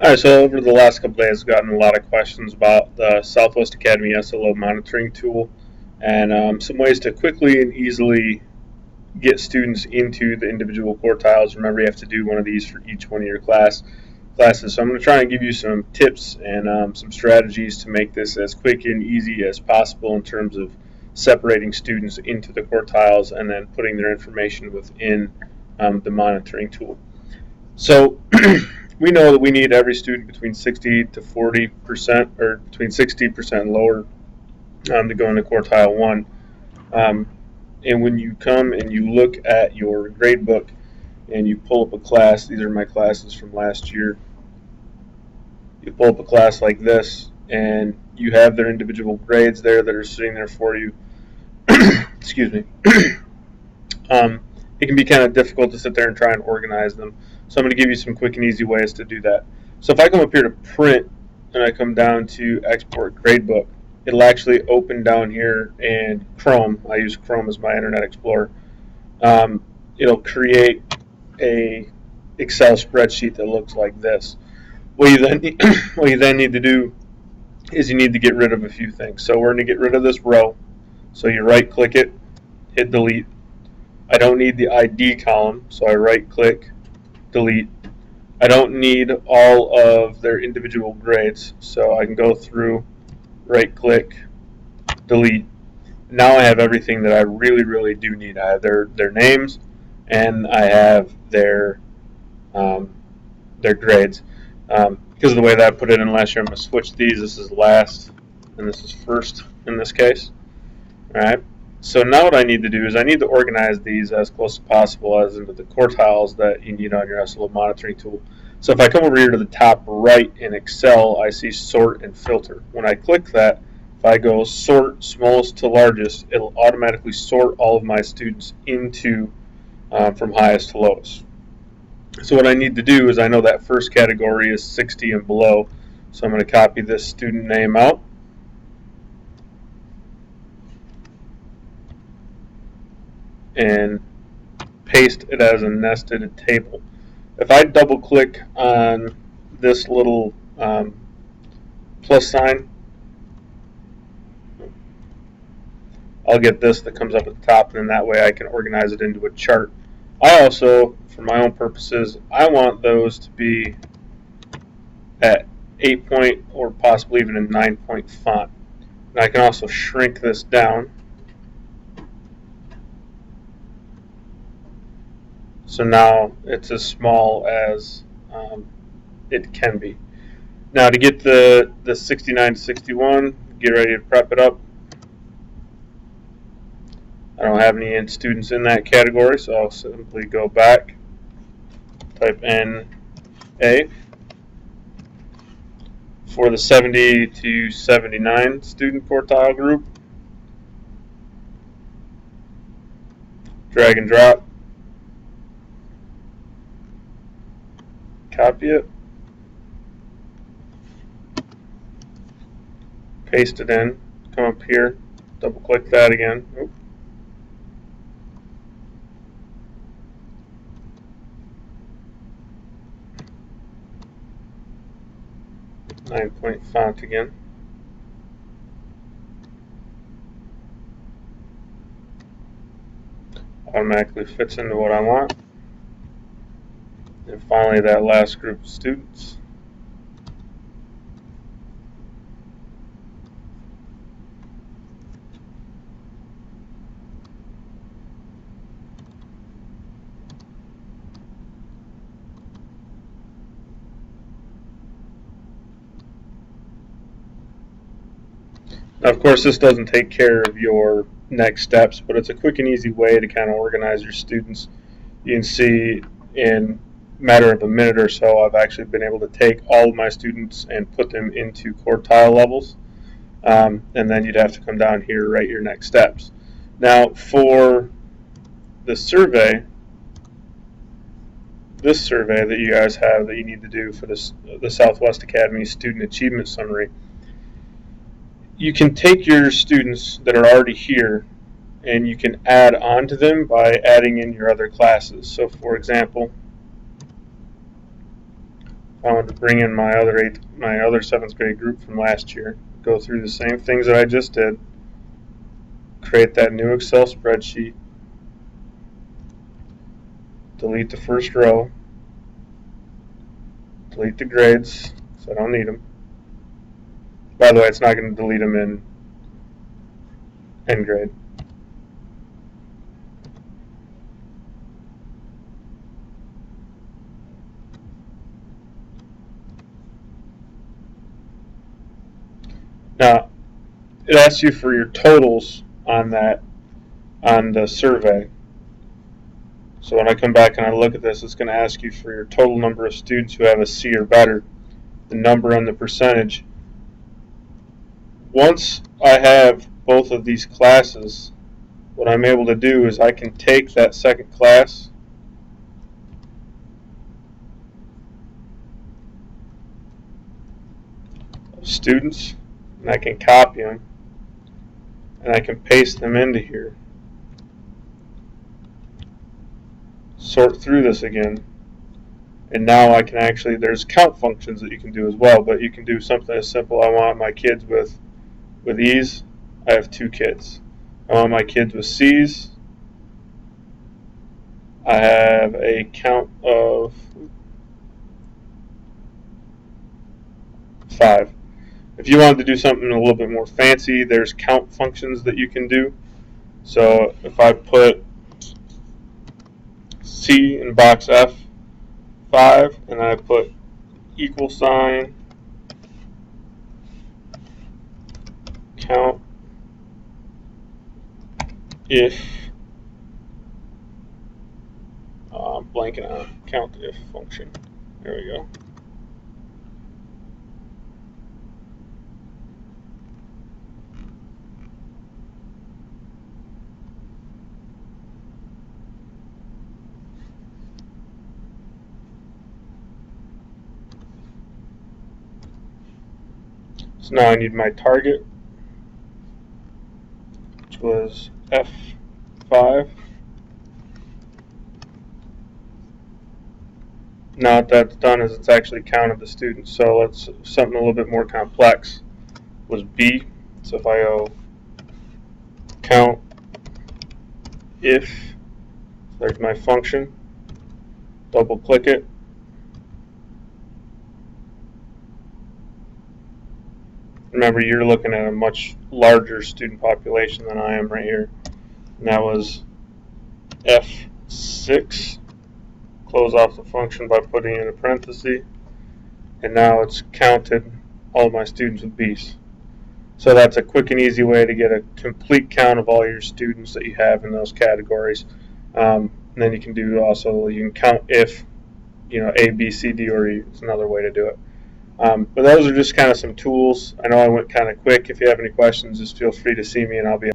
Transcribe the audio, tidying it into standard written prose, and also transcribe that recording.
All right, so over the last couple days, I've gotten a lot of questions about the Southwest Academy SLO monitoring tool and some ways to quickly and easily get students into the individual quartiles. Remember, you have to do one of these for each one of your classes. So I'm going to try and give you some tips and some strategies to make this as quick and easy as possible in terms of separating students into the quartiles and then putting their information within the monitoring tool. So we know that we need every student between 60 to 40%, or between 60% and lower, to go into quartile 1. Um, and when you come and you look at your grade book and you pull up a class, these are my classes from last year, you pull up a class like this and you have their individual grades there that are sitting there for you. Excuse me. It can be kind of difficult to sit there and try and organize them. So I'm going to give you some quick and easy ways to do that. So if I come up here to print and I come down to export gradebook, it'll actually open down here in Chrome. I use Chrome as my Internet Explorer. It'll create a Excel spreadsheet that looks like this. What you then need to do is you need to get rid of a few things. So we're going to get rid of this row. So you right click it, hit delete. I don't need the ID column, so I right click, delete. I don't need all of their individual grades, so I can go through, right click, delete. Now I have everything that I really do need. I have their names and I have their grades. Because of the way that I put it in last year, I'm going to switch these. This is last and this is first in this case. Alright, so now what I need to do is I need to organize these as close as possible as into the quartiles that you need on your SLO monitoring tool. So if I come over here to the top right in Excel, I see sort and filter. When I click that, if I go sort smallest to largest, it'll automatically sort all of my students into from highest to lowest. So what I need to do is I know that first category is 60 and below, so I'm going to copy this student name out. And paste it as a nested table. If I double click on this little plus sign, I'll get this that comes up at the top, and then that way I can organize it into a chart. I also, for my own purposes, I want those to be at 8-point or possibly even a 9-point font. And I can also shrink this down. So now it's as small as it can be. Now to get the 69 to 61, get ready to prep it up. I don't have any students in that category, so I'll simply go back, type NA. For the 70 to 79 student quartile group, drag and drop. Copy it, paste it in, come up here, double click that again. Oop. Nine-point font again. Automatically fits into what I want. And finally, that last group of students. Now, of course, this doesn't take care of your next steps, but it's a quick and easy way to kind of organize your students. You can see in matter of a minute or so, I've actually been able to take all of my students and put them into quartile levels. And then you'd have to come down here and write your next steps. Now for the survey, this survey that you guys have that you need to do for this, the Southwest Academy Student Achievement Summary, you can take your students that are already here and you can add on to them by adding in your other classes. So for example, I wanted to bring in my other 7th grade group from last year, go through the same things that I just did, create that new Excel spreadsheet, delete the first row, delete the grades, so I don't need them. By the way, it's not going to delete them in Engrade. Now, it asks you for your totals on the survey. So when I come back and I look at this, it's going to ask you for your total number of students who have a C or better, the number and the percentage. Once I have both of these classes, what I'm able to do is I can take that second class of students and I can copy them and I can paste them into here. Sort through this again, and now I can actually, there's count functions that you can do as well, but you can do something as simple. I want my kids with E's, I have 2 kids. I want my kids with C's, I have a count of 5. If you wanted to do something a little bit more fancy, there's count functions that you can do. So if I put C in box F 5 and I put equal sign count if I'm blanking on count if function. There we go. So now I need my target, which was F5. Now what that's done is it's actually counted the students. So let's something a little bit more complex was B. So if I go count if, there's my function, double click it, remember you're looking at a much larger student population than I am right here, and that was F6. Close off the function by putting in a parenthesis, and now it's counted all my students with B's. So that's a quick and easy way to get a complete count of all your students that you have in those categories. And then you can do also, you can count if, A, B, C, D, or E. It's another way to do it. But those are just kind of some tools. I know I went kind of quick. If you have any questions, just feel free to see me and I'll be